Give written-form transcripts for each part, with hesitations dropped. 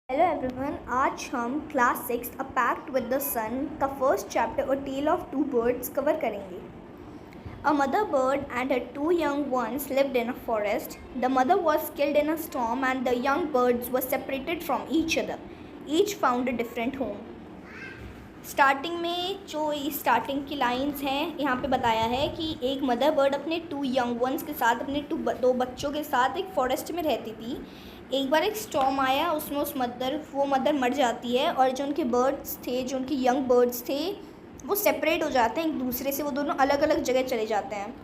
Hello everyone, आज हम class 6 a pact with the sun का first chapter a tale of two birds cover करेंगे। A mother bird and her two young ones lived in a forest. The mother was killed in a storm and the young birds were separated from each other. Each found a different home. Starting में जो starting की lines हैं यहाँ पे बताया है कि एक मदर बर्ड अपने टू यंग वंस के साथ, अपने दो बच्चों के साथ एक फॉरेस्ट में रहती थी। एक बार एक स्टॉर्म आया, उसमें वो मदर मर जाती है और जो उनके बर्ड्स थे, जो उनके यंग बर्ड्स थे, वो सेपरेट हो जाते हैं एक दूसरे से। वो दोनों अलग अलग जगह चले जाते हैं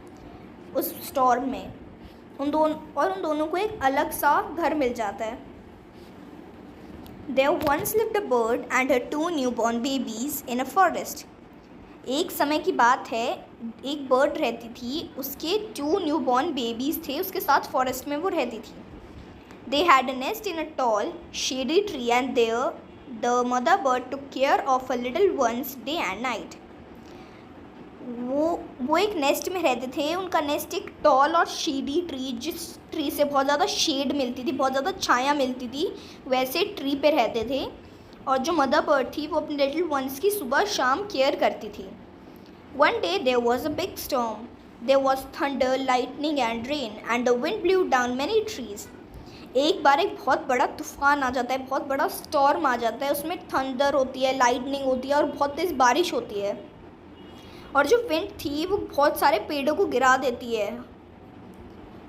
उस स्टॉर्म में। उन दोनों को एक अलग सा घर मिल जाता है। There once lived a bird and her two newborn babies in a forest. एक समय की बात है, एक बर्ड रहती थी, उसके 2 न्यूबॉर्न बेबीज़ थे, उसके साथ फॉरेस्ट में वो रहती थी। They had a nest in a tall, shady tree and there the mother bird took care of her little ones day and night. वो एक नेस्ट में रहते थे। उनका नेस्ट एक टॉल और शेडी ट्री, जिस ट्री से बहुत ज़्यादा शेड मिलती थी, बहुत ज़्यादा छाया मिलती थी, वैसे ट्री पे रहते थे। और जो मदर बर्ड थी वो अपने लिटिल वंस की सुबह शाम केयर करती थी। One day there was a big storm. There was thunder, lightning and rain and the wind blew down many trees. एक बार एक बहुत बड़ा तूफान आ जाता है, बहुत बड़ा स्टॉर्म आ जाता है। उसमें थंडर होती है, लाइटनिंग होती है और बहुत तेज़ बारिश होती है। और जो विंड थी वो बहुत सारे पेड़ों को गिरा देती है।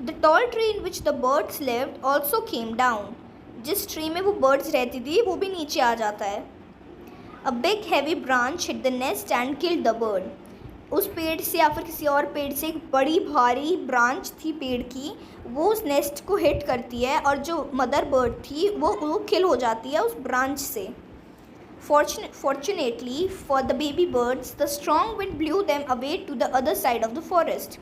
The tall tree in which the birds lived also came down. जिस ट्री में वो बर्ड्स रहती थी वो भी नीचे आ जाता है। A big heavy branch hit the nest and killed the bird. उस पेड़ से या फिर किसी और पेड़ से एक बड़ी भारी ब्रांच थी पेड़ की, वो उस नेस्ट को हिट करती है और जो मदर बर्ड थी वो किल हो जाती है उस ब्रांच से। Fortunately for the baby birds, the strong wind blew them away to the other side of the forest.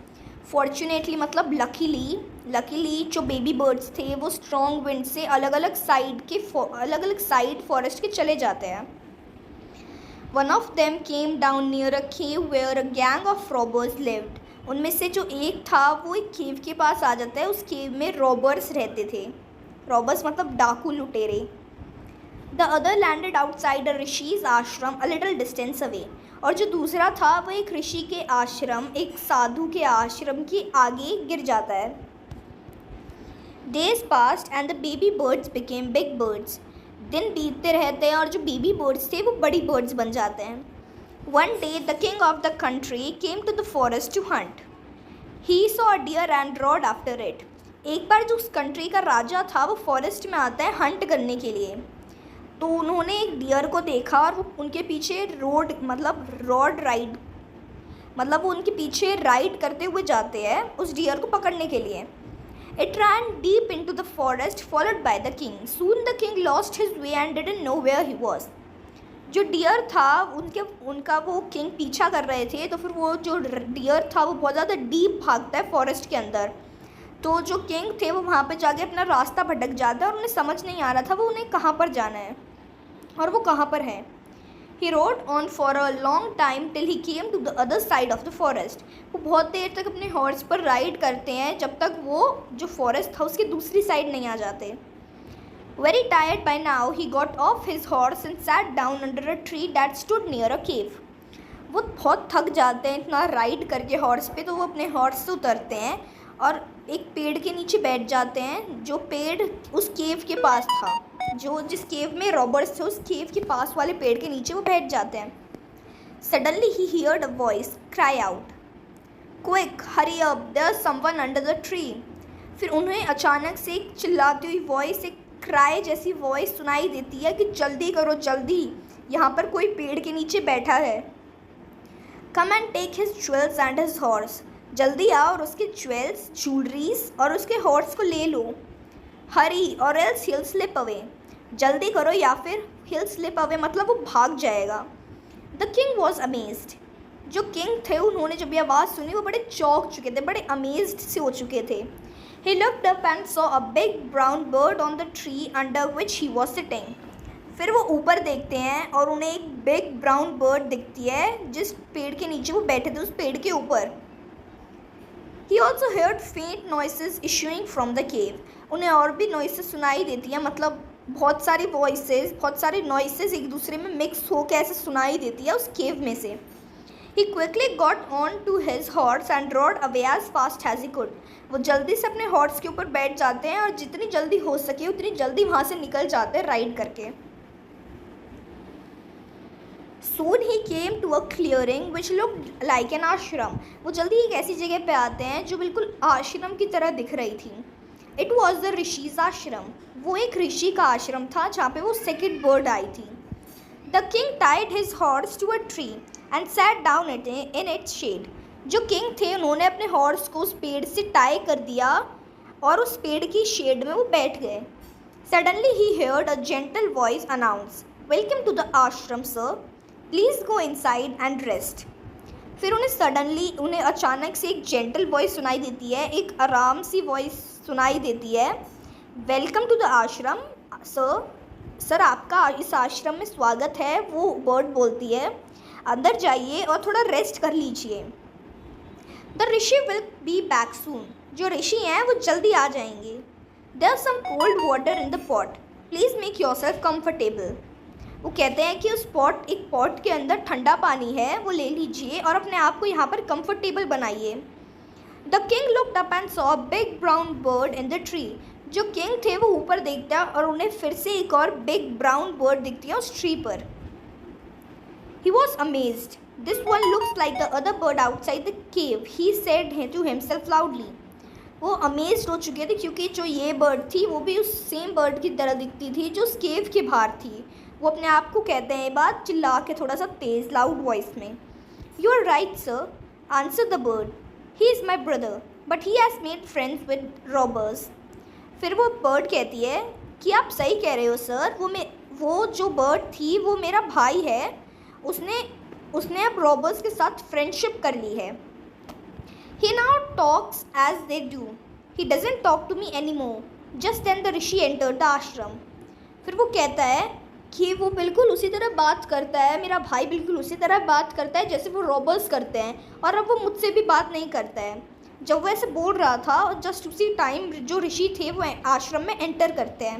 Fortunately मतलब luckily जो baby birds थे वो strong wind से अलग अलग साइड फॉरेस्ट के चले जाते हैं। One of them came down near a cave where a gang of robbers lived. उनमें से जो एक था वो एक केव के पास आ जाता है। उस केव में रॉबर्स रहते थे। रॉबर्स मतलब डाकू, लुटेरे। The other landed outside a ऋषि's आश्रम a little distance away. और जो दूसरा था वो एक ऋषि के आश्रम, एक साधु के आश्रम के आगे गिर जाता है। Days passed and the baby birds became big birds. दिन बीतते रहते हैं और जो बेबी बर्ड्स थे वो बड़ी बर्ड्स बन जाते हैं। One day the king of the country came to the forest to hunt. He saw a deer and rode after it. एक बार जो उस कंट्री का राजा था वो फॉरेस्ट में आता है हंट करने के लिए। तो उन्होंने एक डियर को देखा और वो उनके पीछे वो उनके पीछे राइड करते हुए जाते हैं उस डियर को पकड़ने के लिए। It ran deep into the forest followed by the king. Soon the king lost his way and didn't know where he was. जो डियर था उनका वो किंग पीछा कर रहे थे, तो फिर वो जो डियर था वो बहुत ज़्यादा डीप भागता है फॉरेस्ट के अंदर। तो जो किंग थे वो वहाँ पे जाके अपना रास्ता भटक जाता है और उन्हें समझ नहीं आ रहा था वो उन्हें कहाँ पर जाना है और वो कहाँ पर है। He rode on for a long time till he came to the other side of the forest. वो बहुत देर तक अपने हॉर्स पर राइड करते हैं जब तक वो जो फॉरेस्ट था उसकी दूसरी साइड नहीं आ जाते। Very tired by now, he got off his horse and sat down under a tree that stood near a cave. वो बहुत थक जाते हैं इतना राइड करके हॉर्स पे, तो वो अपने हॉर्स से उतरते हैं और एक पेड़ के नीचे बैठ जाते हैं। जो पेड़ उस केव के पास था, जिस केव में रॉबर्स थे, उस केव के पास वाले पेड़ के नीचे वो बैठ जाते हैं। Suddenly he heard a voice cry out, quick hurry up, there is someone under the tree. फिर उन्हें अचानक से एक चिल्लाती हुई वॉइस, एक क्राई जैसी वॉइस सुनाई देती है कि जल्दी करो जल्दी, यहाँ पर कोई पेड़ के नीचे बैठा है। Come and take his jewels and his horse. जल्दी आओ और उसके ज्वेल्स, ज्वेलरीज और उसके हॉर्स को ले लो। हरी और एल्स हिल स्लिप अवे। जल्दी करो या फिर हिल स्लिप अवे मतलब वो भाग जाएगा। The king was amazed. जो किंग थे उन्होंने जब ये आवाज़ सुनी वो बड़े चौंक चुके थे, बड़े अमेज्ड से हो चुके थे। He looked up and saw a big brown bird on the tree under which he was sitting. फिर वो ऊपर देखते हैं और उन्हें एक बिग ब्राउन बर्ड दिखती है जिस पेड़ के नीचे वो बैठे थे, उस पेड़ के ऊपर। He also heard faint noises issuing from the cave. उन्हें और भी नॉइसेस सुनाई देती हैं, मतलब बहुत सारी वॉइसेस, बहुत सारी नॉइसेस एक दूसरे में मिक्स होकर ऐसे सुनाई देती है उस केव में से। He quickly got on to his horse and rode away as fast as he could. वो जल्दी से अपने हॉर्स के ऊपर बैठ जाते हैं और जितनी जल्दी हो सके उतनी जल्दी वहाँ से निकल जाते हैं राइड करके। Soon he came to a clearing which looked like an ashram. वो जल्दी एक ऐसी जगह पे आते हैं जो बिल्कुल आश्रम की तरह दिख रही थी। It was the Rishi's ashram. वो एक ऋषि का आश्रम था जहाँ पे वो सेकंड बर्ड आई थी। The king tied his horse to a tree and sat down in its shade. जो किंग थे उन्होंने अपने हॉर्स को उस पेड़ से टाई कर दिया और उस पेड़ की शेड में वो बैठ गए। Suddenly he heard a gentle voice announce, "Welcome to the ashram, sir. Please go inside and rest." फिर उन्हें अचानक से एक जेंटल वॉइस सुनाई देती है, एक आराम सी वॉइस सुनाई देती है। वेलकम टू द आश्रम सर, आपका इस आश्रम में स्वागत है, वो बर्ड बोलती है। अंदर जाइए और थोड़ा रेस्ट कर लीजिए। The rishi will be back soon. जो ऋषि हैं वो जल्दी आ जाएंगे। There some cold water in the pot, please make yourself comfortable. वो कहते हैं कि उस एक पॉट के अंदर ठंडा पानी है, वो ले लीजिए और अपने आप को यहाँ पर कंफर्टेबल बनाइए। The king looked up and saw a big brown bird in the tree. जो किंग थे वो ऊपर देखते हैं और उन्हें फिर से एक और बिग ब्राउन बर्ड दिखती है उस ट्री पर। He was amazed. This one looks like the other bird outside the cave, he said to himself loudly. वो अमेज्ड हो चुके थे क्योंकि जो ये बर्ड थी वो भी उस सेम बर्ड की तरह दिखती थी जो उस केव के बाहर थी। वो अपने आप को कहते हैं ये बात चिल्ला के थोड़ा सा तेज़ लाउड वॉइस में। You are right, sir, answered the bird. He is my brother, but he has made friends with robbers. फिर वो बर्ड कहती है कि आप सही कह रहे हो सर, वो जो बर्ड थी वो मेरा भाई है, उसने अब रॉबर्स के साथ फ्रेंडशिप कर ली है। He now talks as they do. He doesn't talk to me anymore. Just then the rishi entered the ashram. फिर वो कहता है कि वो बिल्कुल उसी तरह बात करता है, मेरा भाई बिल्कुल उसी तरह बात करता है जैसे वो रॉबर्स करते हैं, और अब वो मुझसे भी बात नहीं करता है। जब वो ऐसे बोल रहा था और जस्ट उसी टाइम जो ऋषि थे वो आश्रम में एंटर करते हैं।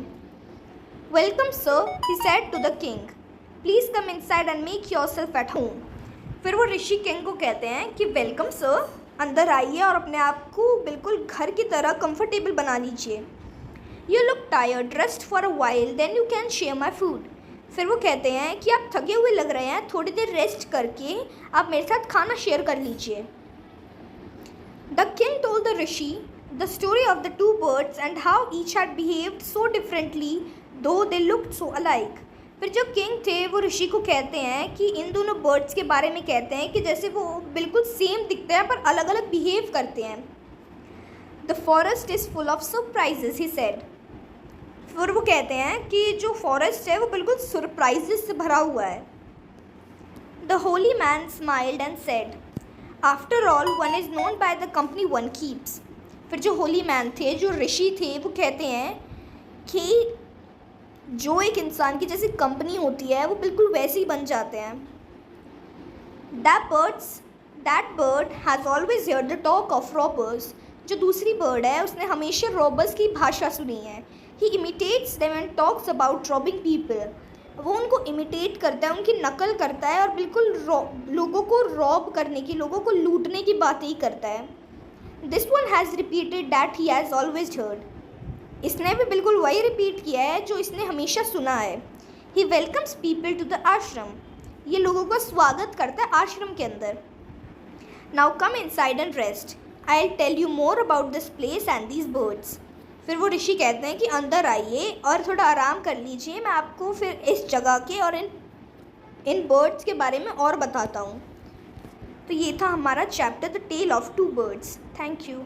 Welcome sir, he said to the king, please come inside and make yourself at home. फिर वो ऋषि किंग को कहते हैं कि वेलकम सर, अंदर आइए और अपने आप को बिल्कुल घर की तरह कंफर्टेबल बना लीजिए। You look tired, rest for a while, then you can share my food. फिर वो कहते हैं कि आप थके हुए लग रहे हैं, थोड़ी देर रेस्ट करके आप मेरे साथ खाना शेयर कर लीजिए। The king told the rishi the story of the two birds and how each had behaved so differently though they looked so alike. फिर जो किंग थे वो ऋषि को कहते हैं कि इन दोनों बर्ड्स के बारे में कहते हैं कि जैसे वो बिल्कुल सेम दिखते हैं पर अलग अलग बिहेव करते हैं। The forest is full of surprises, he said. फिर वो कहते हैं कि जो फॉरेस्ट है वो बिल्कुल सरप्राइजेस से भरा हुआ है। The holy man smiled and said, After all, one is known by the company one keeps. फिर जो होली मैन थे, जो ऋषि थे, वो कहते हैं कि जो एक इंसान की जैसी कंपनी होती है वो बिल्कुल वैसे ही बन जाते हैं। That bird has always heard the talk of robbers. जो दूसरी बर्ड है उसने हमेशा रॉबर्स की भाषा सुनी है। He imitates them and talks about robbing people. वो उनको इमिटेट करता है, उनकी नकल करता है और बिल्कुल लोगों को रॉब करने की, लोगों को लूटने की बातें ही करता है। This one has repeated that he has always heard. इसने भी बिल्कुल वही रिपीट किया है जो इसने हमेशा सुना है। ही वेलकम्स पीपल टू द आश्रम। ये लोगों का स्वागत करता है आश्रम के अंदर। Now come inside and rest, I will tell you more about this place and these birds. फिर वो ऋषि कहते हैं कि अंदर आइए और थोड़ा आराम कर लीजिए, मैं आपको फिर इस जगह के और इन बर्ड्स के बारे में और बताता हूँ। तो ये था हमारा chapter the tale of two birds. Thank you.